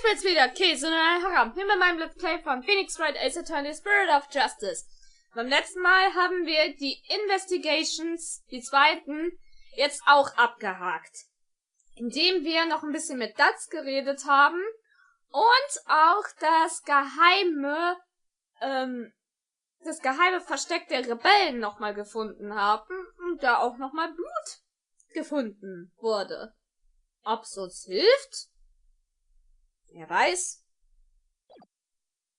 bin's wieder, Käse und ein Haram. Hier mit meinem Let's Play von Phoenix Wright Ace Attorney Spirit of Justice. Beim letzten Mal haben wir die Investigations, die zweiten, jetzt auch abgehakt. Indem wir noch ein bisschen mit Dutz geredet haben und auch das geheime Versteck der Rebellen nochmal gefunden haben und da auch nochmal Blut gefunden wurde. Ob's uns hilft? Wer weiß.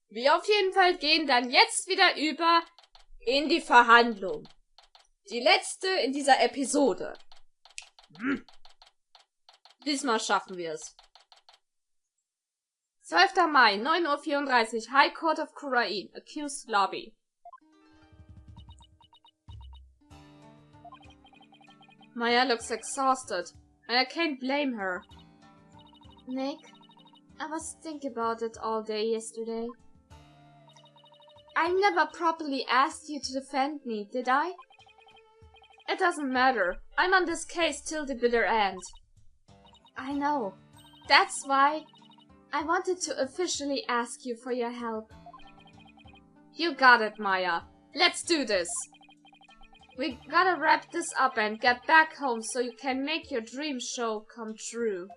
Wir auf jeden Fall gehen dann jetzt wieder über in die Verhandlung. Die letzte in dieser Episode. Diesmal schaffen wir es. 12. Mai, 9:34 Uhr, High Court of Kurain, Accused Lobby. Maya looks exhausted, and I can't blame her. Nick, I was thinking about it all day yesterday. I never properly asked you to defend me, did I? It doesn't matter. I'm on this case till the bitter end. I know. That's why I wanted to officially ask you for your help. You got it, Maya. Let's do this. We gotta wrap this up and get back home so you can make your dream show come true.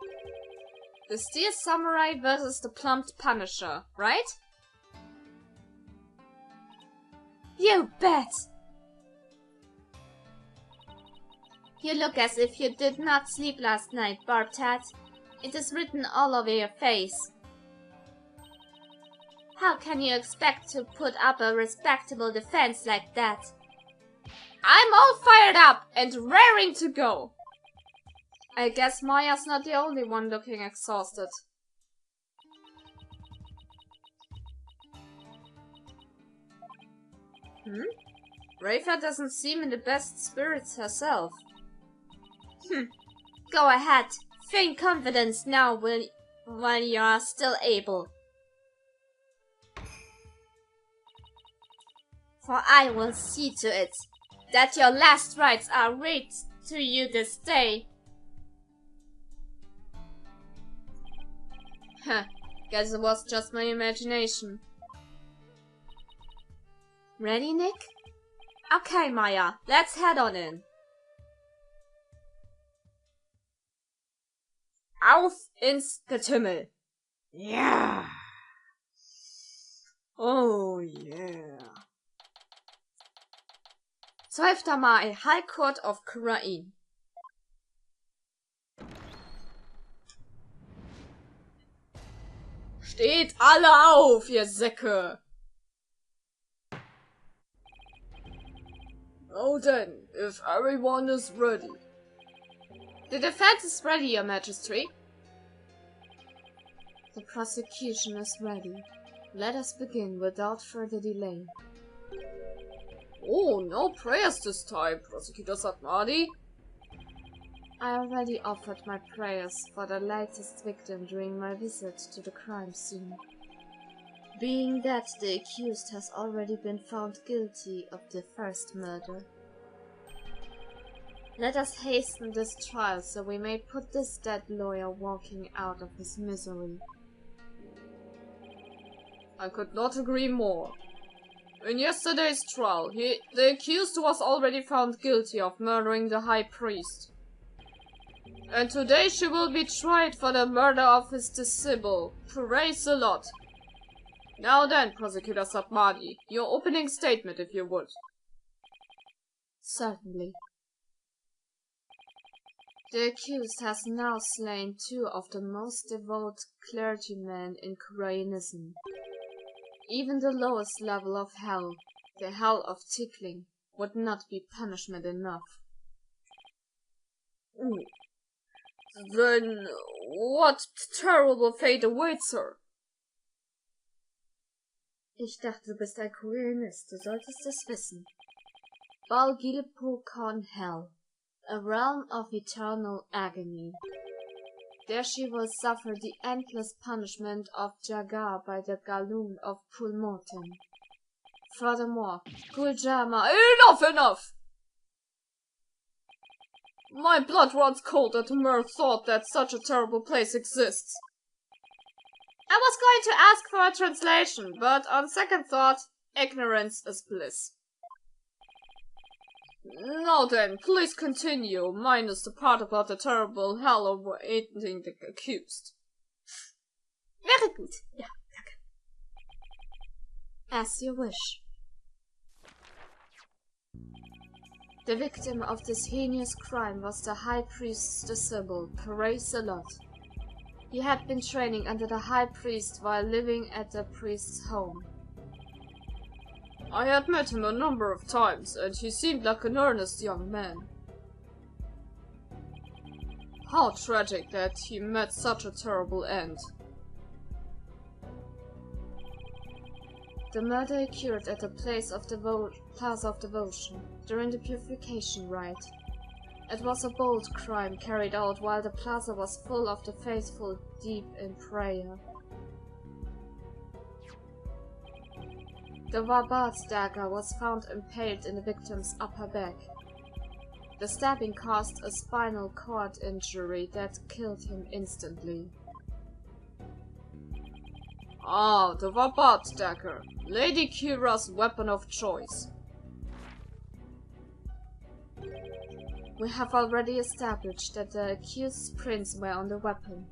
The Steel Samurai versus the Plumped Punisher, right? You bet! You look as if you did not sleep last night, Bartat. It is written all over your face. How can you expect to put up a respectable defense like that? I'm all fired up and raring to go. I guess Maya's not the only one looking exhausted. Rafa doesn't seem in the best spirits herself. Go ahead. Feign confidence now while you are still able. For I will see to it that your last rites are read to you this day. Guess it was just my imagination. Ready, Nick? Okay, Maya, let's head on in. Auf ins Getümmel. Yeah. Oh yeah. 12. Mai, High Court of Kurain. Steht alle auf, ihr Säcke! Oh then, if everyone is ready. The defense is ready, Your Majesty. The prosecution is ready. Let us begin without further delay. Oh, no prayers this time, Prosecutor Satmadi. I already offered my prayers for the latest victim during my visit to the crime scene. Being that the accused has already been found guilty of the first murder. Let us hasten this trial so we may put this dead lawyer walking out of his misery. I could not agree more. In yesterday's trial, the accused was already found guilty of murdering the High Priest. And today she will be tried for the murder of his disciple. Praise the Lord. Now then, Prosecutor Satmadi, your opening statement if you would. Certainly. The accused has now slain two of the most devout clergymen in Kurainism. Even the lowest level of hell, the hell of tickling, would not be punishment enough. Then what terrible fate awaits her? Ich dachte, du bist ein Koreanist, du solltest es wissen. Balgilpokon Hell, a realm of eternal agony. There she will suffer the endless punishment of Jagar by the Galoon of Pulmoten. Furthermore, Guljama— Enough! My blood runs cold at the mere thought that such a terrible place exists. I was going to ask for a translation, but on second thought, ignorance is bliss. Now then, please continue, minus the part about the terrible hell awaiting the accused. Very good. Ja, danke. As you wish. The victim of this heinous crime was the High Priest Sybil, praise the Lord. He had been training under the High Priest while living at the priest's home. I had met him a number of times, and he seemed like an earnest young man. How tragic that he met such a terrible end. The murder occurred at the Plaza of Devotion, during the purification rite. It was a bold crime carried out while the plaza was full of the faithful deep in prayer. The Warbart's dagger was found impaled in the victim's upper back. The stabbing caused a spinal cord injury that killed him instantly. Ah, the Warbart's dagger, Lady Kira's weapon of choice. We have already established that the accused's prints were on the weapon.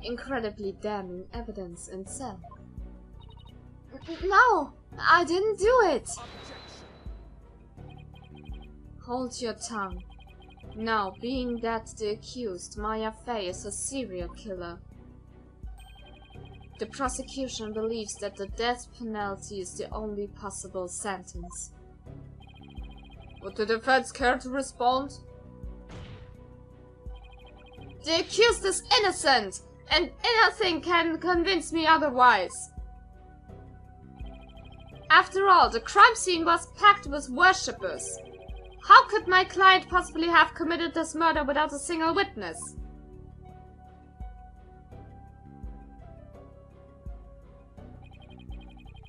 Incredibly damning evidence in itself. No, I didn't do it! Hold your tongue. Now, being that the accused, Maya Fey, is a serial killer, the prosecution believes that the death penalty is the only possible sentence. Would the defense care to respond? The accused is innocent, and nothing can convince me otherwise. After all, the crime scene was packed with worshippers. How could my client possibly have committed this murder without a single witness?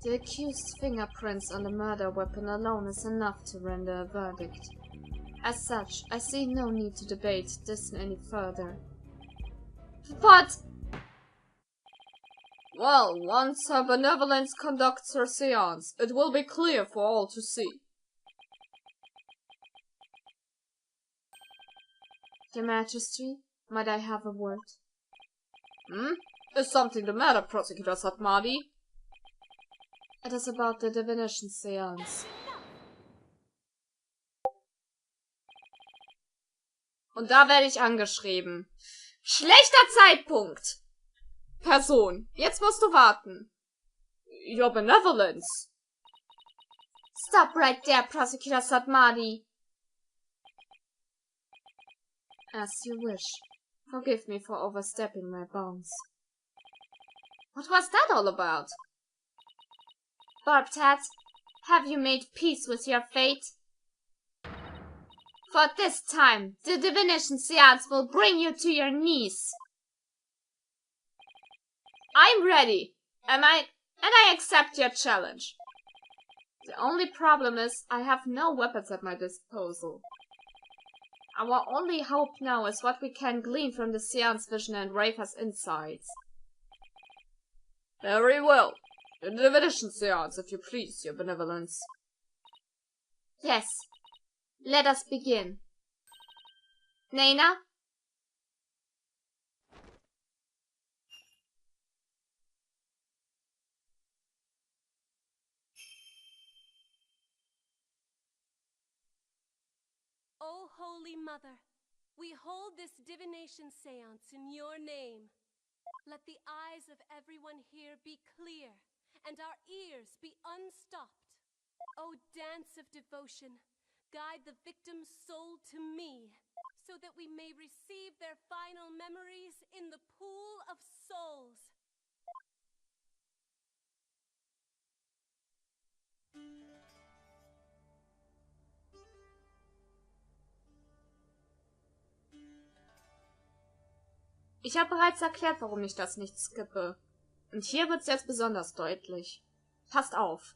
The accused's fingerprints on the murder weapon alone is enough to render a verdict. As such, I see no need to debate this any further. But... Well, once Her Benevolence conducts her seance, it will be clear for all to see. Your Majesty, might I have a word? Is something the matter, Prosecutor Satmadi? It is about the divination seance. Und da werde ich angeschrieben. Schlechter Zeitpunkt! Person, jetzt musst du warten. Your Benevolence. Stop right there, Prosecutor Satmadi. As you wish. Forgive me for overstepping my bounds. What was that all about? Barbtat, have you made peace with your fate? For this time, the divination seance will bring you to your knees. I'm ready, and I accept your challenge. The only problem is I have no weapons at my disposal. Our only hope now is what we can glean from the seance vision and Rafer's insights. Very well. The divination seance, if you please, Your Benevolence. Yes. Let us begin. Nena? O Holy Mother, we hold this divination seance in your name. Let the eyes of everyone here be clear, and our ears be unstopped. O dance of devotion, guide the victim's soul to me, so that we may receive their final memories in the pool of souls. Ich habe bereits erklärt, warum ich das nicht skippe. Und hier wird's jetzt besonders deutlich. Passt auf.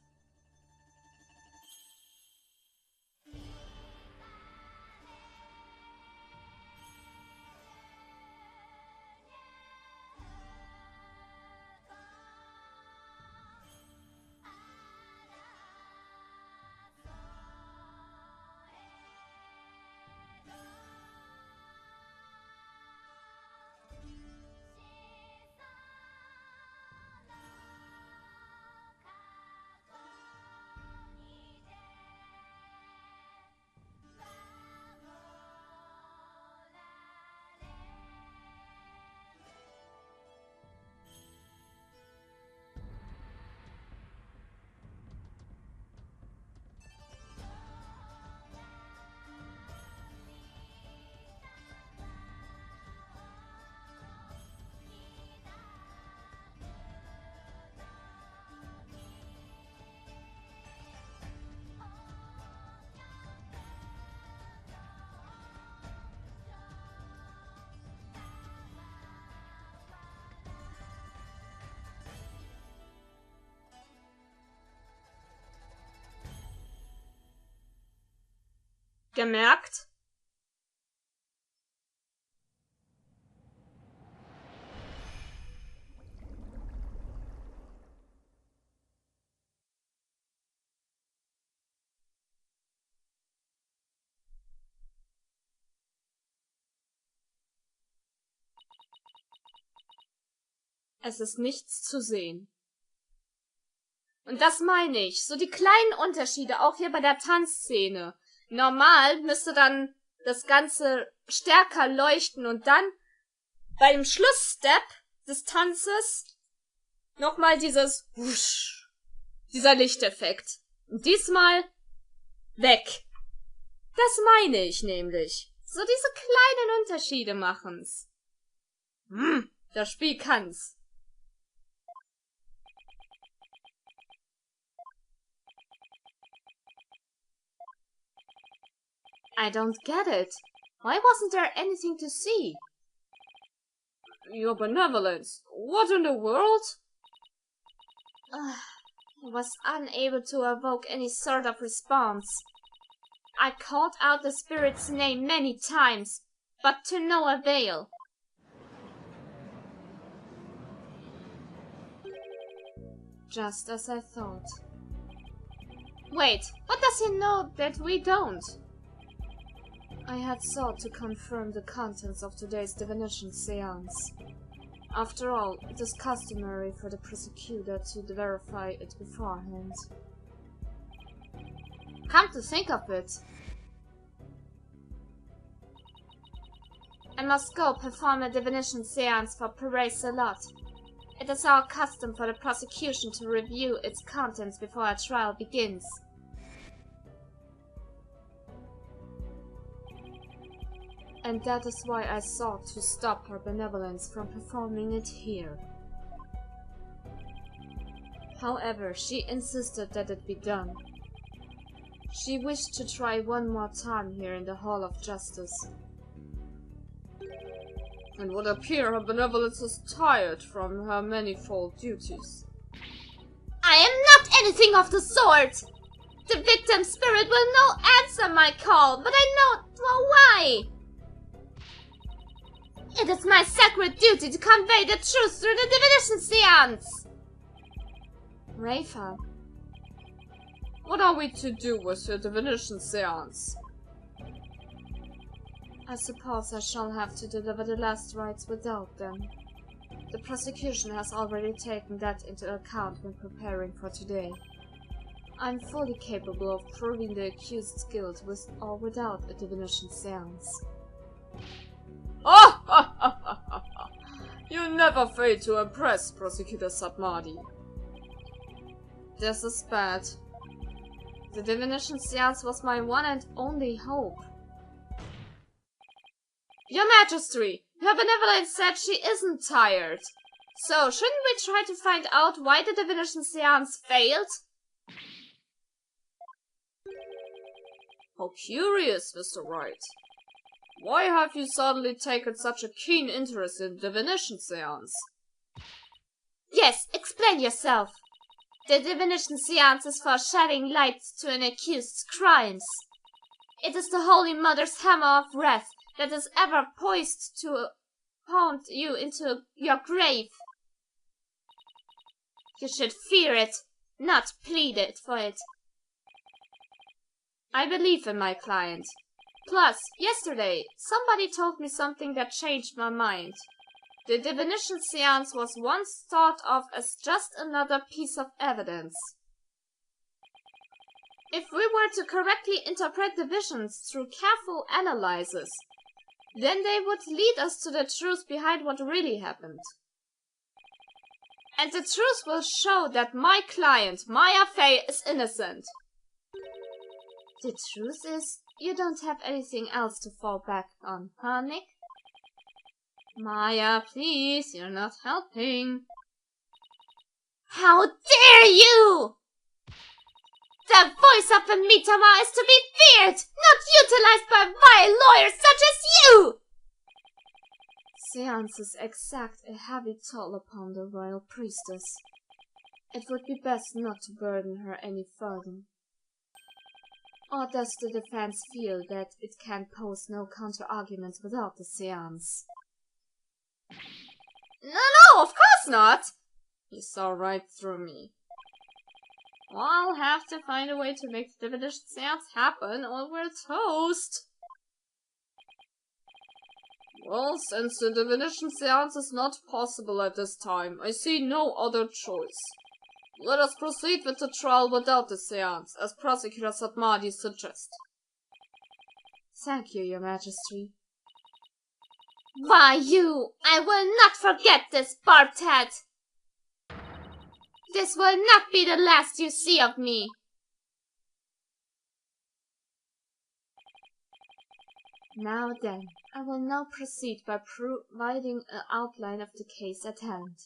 gemerkt? Es ist nichts zu sehen. Und das meine ich. So die kleinen Unterschiede, auch hier bei der Tanzszene. Normal müsste dann das Ganze stärker leuchten und dann beim Schlussstep des Tanzes nochmal dieses Wusch, dieser Lichteffekt. Und diesmal weg. Das meine ich nämlich. So diese kleinen Unterschiede machen's. Das Spiel kann's. I don't get it. Why wasn't there anything to see? Your benevolence. What in the world? I was unable to evoke any sort of response. I called out the spirit's name many times, but to no avail. Just as I thought. Wait, what does he know that we don't? I had sought to confirm the contents of today's divination seance. After all, it is customary for the prosecutor to verify it beforehand. Come to think of it, I must go perform a divination seance for Pere Salot. It is our custom for the prosecution to review its contents before a trial begins. And that is why I sought to stop her benevolence from performing it here. However, she insisted that it be done. She wished to try one more time here in the Hall of Justice. It would appear her benevolence is tired from her manifold duties. I am not anything of the sort! The victim's spirit will no answer my call, but I know why! It is my sacred duty to convey the truth through the divination seance! Rafa, what are we to do with your divination seance? I suppose I shall have to deliver the last rites without them. The prosecution has already taken that into account when preparing for today. I am fully capable of proving the accused's guilt with or without a divination seance. You never fail to impress, Prosecutor Sabmadi. This is bad. The divination seance was my one and only hope. Your Majesty, her benevolence said she isn't tired. So, shouldn't we try to find out why the divination seance failed? How curious, Mr. Wright. Why have you suddenly taken such a keen interest in divination seance? Yes, explain yourself. The divination seance is for shedding light to an accused's crimes. It is the Holy Mother's hammer of wrath that is ever poised to pound you into your grave. You should fear it, not plead for it. I believe in my client. Plus, yesterday, somebody told me something that changed my mind. The divination seance was once thought of as just another piece of evidence. If we were to correctly interpret the visions through careful analysis, then they would lead us to the truth behind what really happened. And the truth will show that my client, Maya Fey, is innocent. The truth is, you don't have anything else to fall back on, huh, Nick? Maya, please, you're not helping. How dare you! The voice of the Mitama is to be feared, not utilized by vile lawyers such as you! Seances exact a heavy toll upon the royal priestess. It would be best not to burden her any further. Or does the defense feel that it can pose no counter-arguments without the seance? No, of course not! He saw right through me. I'll have to find a way to make the divination seance happen, or we're toast. Well, since the divination seance is not possible at this time, I see no other choice. Let us proceed with the trial without the seance, as Prosecutor Satmadi suggests. Thank you, Your Majesty. Why, I will not forget this, barbed head! This will not be the last you see of me! Now then, I will now proceed by providing an outline of the case at hand.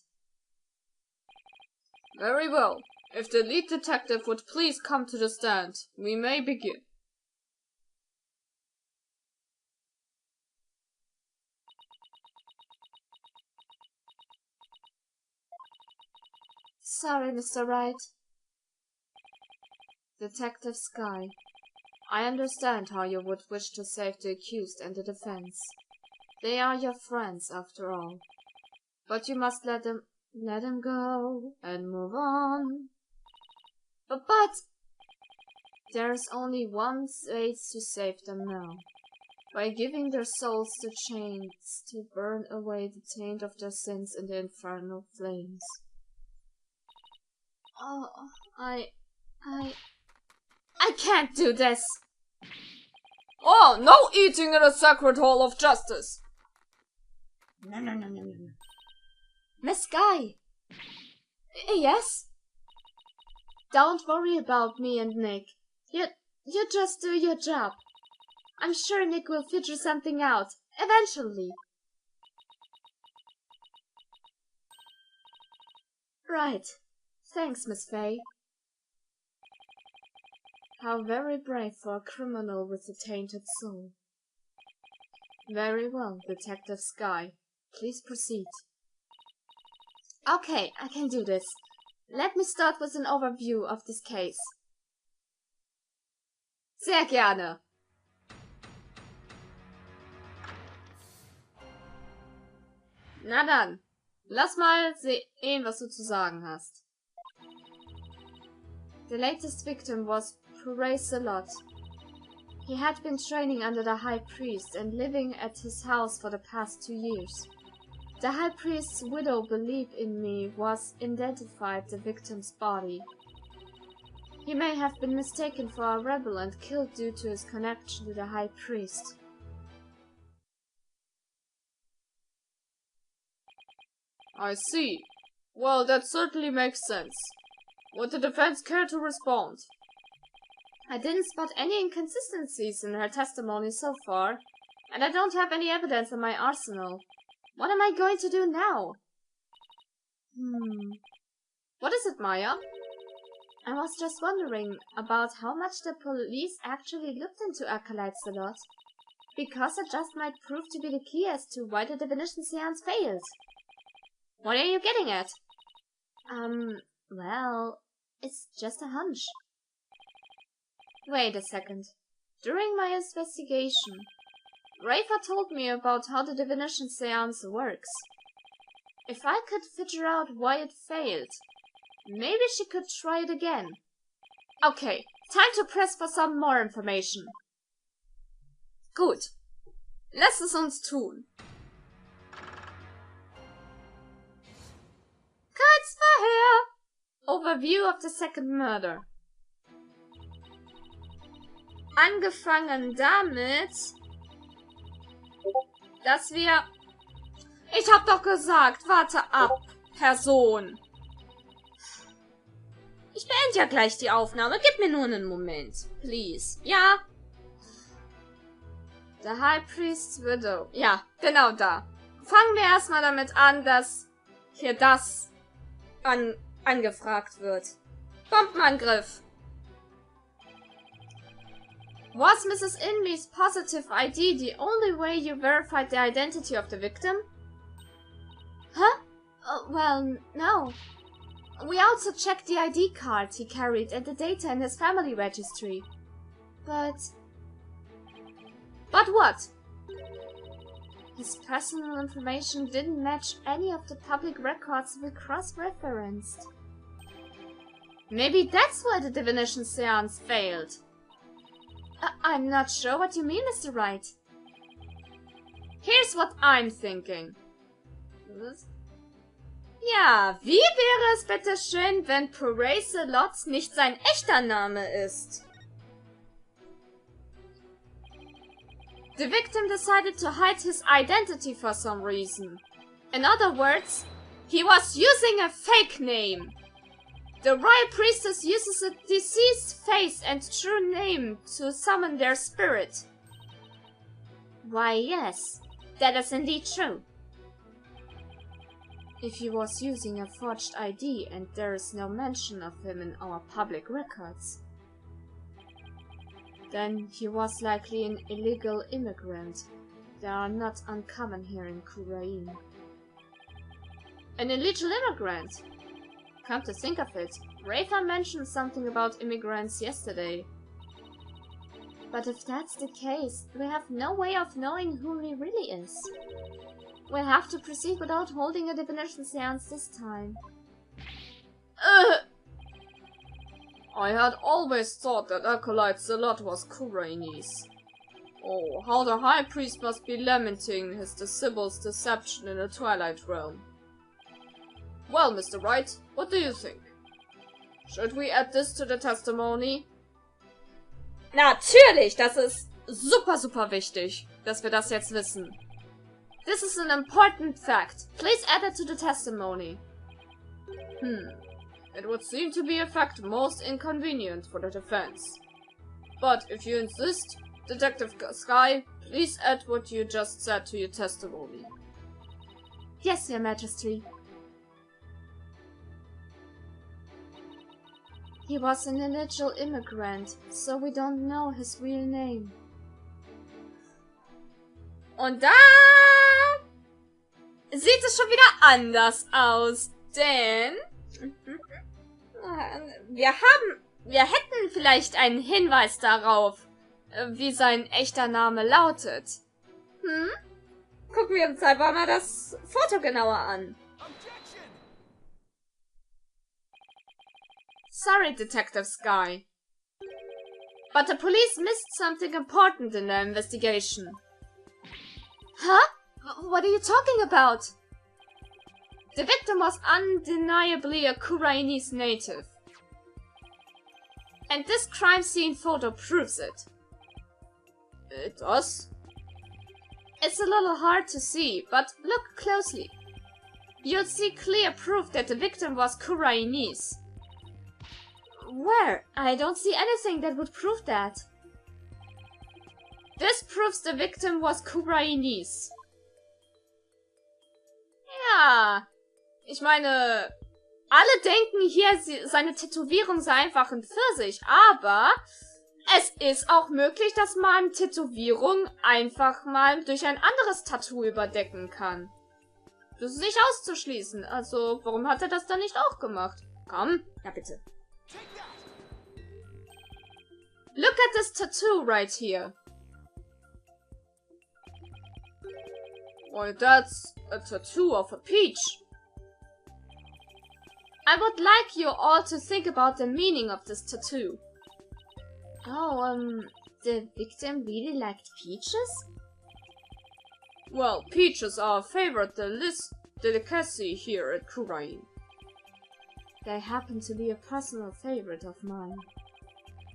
Very well. If the lead detective would please come to the stand, we may begin. Sorry, Mr. Wright. Detective Sky, I understand how you would wish to save the accused and the defense. They are your friends, after all. But you must let them go and move on. But there's only one way to save them now. By giving their souls the chance to burn away the taint of their sins in the infernal flames. Oh, I can't do this! Oh, no eating in the sacred hall of justice! No. Miss Guy! Yes? Don't worry about me and Nick. You just do your job. I'm sure Nick will figure something out, eventually. Right. Thanks, Miss Fay. How very brave for a criminal with a tainted soul. Very well, Detective Sky. Please proceed. Okay, I can do this. Let me start with an overview of this case. Sehr gerne. Na dann, lass mal sehen, was du zu sagen hast. The latest victim was Puraysalot. He had been training under the High Priest and living at his house for the past 2 years. The High Priest's widow belief in me was identified the victim's body. He may have been mistaken for a rebel and killed due to his connection to the High Priest. I see. Well, that certainly makes sense. Would the defense care to respond? I didn't spot any inconsistencies in her testimony so far, and I don't have any evidence in my arsenal. What am I going to do now? What is it, Maya? I was just wondering about how much the police actually looked into acolytes a lot, because it just might prove to be the key as to why the divination seance failed. What are you getting at? Well, it's just a hunch. Wait a second. During my investigation, Rafa told me about how the divination seance works. If I could figure out why it failed, maybe she could try it again. Okay, time to press for some more information. Gut. Lass es uns tun. Kurzverhör. Overview of the second murder. Angefangen damit, dass wir... Ich hab doch gesagt, warte ab, Person. Ich beende ja gleich die Aufnahme. Gib mir nur einen Moment, please. Ja? The High Priest's Widow. Ja, genau da. Fangen wir erstmal damit an, dass hier das angefragt wird. Bombenangriff. Was Mrs. Inley's positive ID the only way you verified the identity of the victim? Huh? Well, no. We also checked the ID card he carried and the data in his family registry. But what? His personal information didn't match any of the public records we cross-referenced. Maybe that's why the divination seance failed. I'm not sure what you mean, Mr. Wright. Here's what I'm thinking. Ja, wie wäre es bitte schön, wenn Lot nicht sein echter Name ist? The victim decided to hide his identity for some reason. In other words, he was using a fake name. The royal priestess uses a deceased face and true name to summon their spirit. Why, yes, that is indeed true. If he was using a forged ID and there is no mention of him in our public records, then he was likely an illegal immigrant. They are not uncommon here in Kurain. An illegal immigrant? Come to think of it, Rafa mentioned something about immigrants yesterday. But if that's the case, we have no way of knowing who he really is. We'll have to proceed without holding a divination seance this time. I had always thought that Acolyte's lot was Kurainese. Oh, how the High Priest must be lamenting his Sibyl's deception in the Twilight Realm. Well, Mr. Wright, what do you think? Should we add this to the testimony? Natürlich, das ist super wichtig, dass wir das jetzt wissen. This is an important fact. Please add it to the testimony. It would seem to be a fact most inconvenient for the defense. But if you insist, Detective Sky, please add what you just said to your testimony. Yes, Your Majesty. He was an illegal immigrant, so we don't know his real name. Und da sieht es schon wieder anders aus, denn wir hätten vielleicht einen Hinweis darauf, wie sein echter Name lautet. Gucken wir uns einfach mal das Foto genauer an. Sorry, Detective Sky, but the police missed something important in their investigation. Huh? What are you talking about? The victim was undeniably a Kurainese native. And this crime scene photo proves it. It does? It's a little hard to see, but look closely. You'll see clear proof that the victim was Kurainese. Where? I don't see anything that would prove that. This proves the victim was Kurainese. Ja, ich meine, alle denken hier, seine Tätowierung sei einfach ein Pfirsich, aber es ist auch möglich, dass man Tätowierung einfach mal durch ein anderes Tattoo überdecken kann. Das ist nicht auszuschließen, also warum hat er das dann nicht auch gemacht? Komm, ja bitte. Look at this tattoo right here. Well, that's a tattoo of a peach. I would like you all to think about the meaning of this tattoo. Oh, the victim really liked peaches? Well, peaches are a favorite delicacy here at Kurain. They happen to be a personal favorite of mine.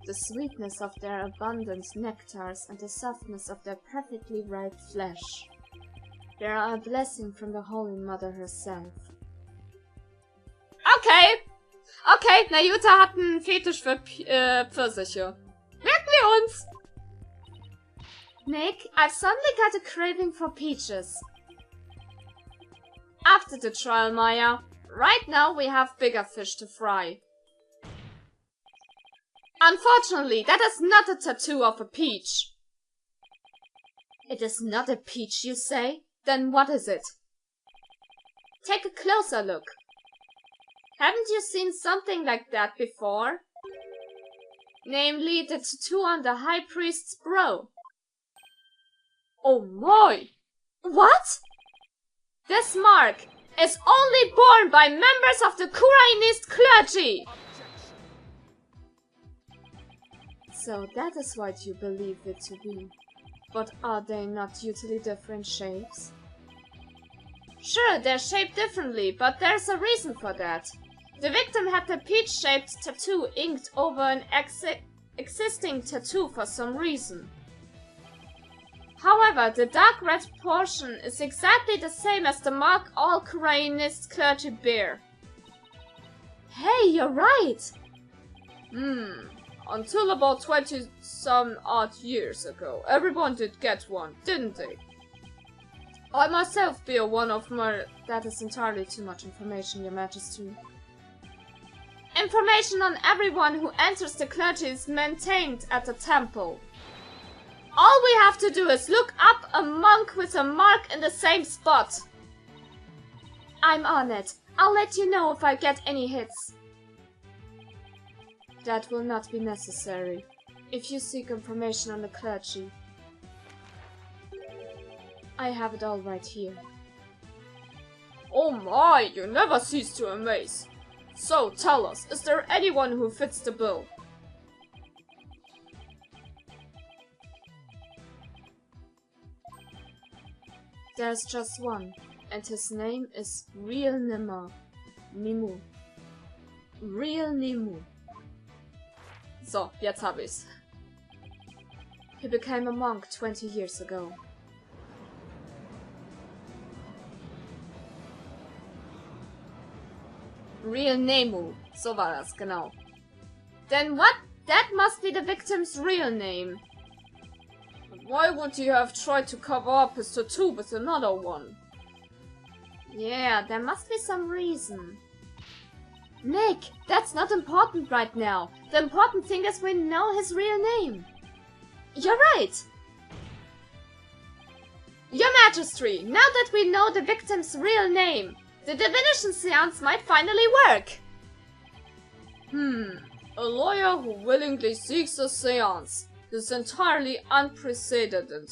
The sweetness of their abundant nectars and the softness of their perfectly ripe flesh. They are a blessing from the Holy Mother herself. Okay, Nayuta hat einen Fetisch für Pfirsiche. Merken wir uns! Nick, I've suddenly got a craving for peaches. After the trial, Maya. Right now we have bigger fish to fry. Unfortunately, that is not a tattoo of a peach. It is not a peach, you say? Then what is it? Take a closer look. Haven't you seen something like that before? Namely, the tattoo on the High Priest's brow. Oh my! What? This mark is only borne by members of the Kurainist clergy! So that is what you believe it to be. But are they not usually different shapes? Sure, they're shaped differently, but there's a reason for that. The victim had the peach-shaped tattoo inked over an existing tattoo for some reason. However, the dark red portion is exactly the same as the mark all Kurainist clergy bear. Hey, you're right! Until about 20-some odd years ago, everyone did get one, didn't they? I myself bear one of my... That is entirely too much information, Your Majesty. Information on everyone who enters the clergy is maintained at the temple. All we have to do is look up a monk with a mark in the same spot. I'm on it. I'll let you know if I get any hits. That will not be necessary. If you seek information on the clergy, I have it all right here. Oh my, you never cease to amaze. So, tell us, is there anyone who fits the bill? There's just one, and his name is Real Nimu. Real Nimu. So, jetzt hab ich's. He became a monk 20 years ago. Real Nemu, so war das, genau. Then what? That must be the victim's real name. But why would he have tried to cover up his tattoo with another one? Yeah, there must be some reason. Nick, that's not important right now. The important thing is we know his real name. You're right. Your Majesty, now that we know the victim's real name, the divination seance might finally work. A lawyer who willingly seeks a seance is entirely unprecedented.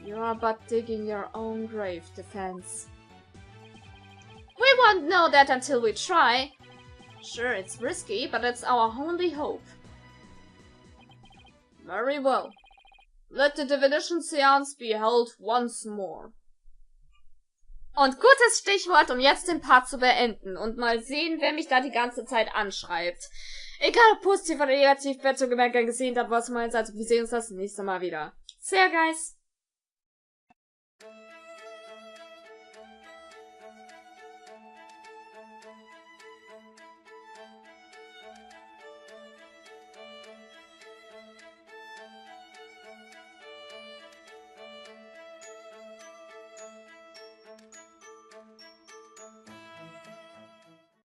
You are but digging your own grave, Defense. We won't know that until we try. Sure, it's risky, but it's our only hope. Very well. Let the divination seance be held once more. Und gutes Stichwort, um jetzt den Part zu beenden und mal sehen, wer mich da die ganze Zeit anschreibt. Egal ob positiv oder negativ, Bewertung, immer gern gesehen, das war's meins, also wir sehen uns das nächste Mal wieder. See ya, guys!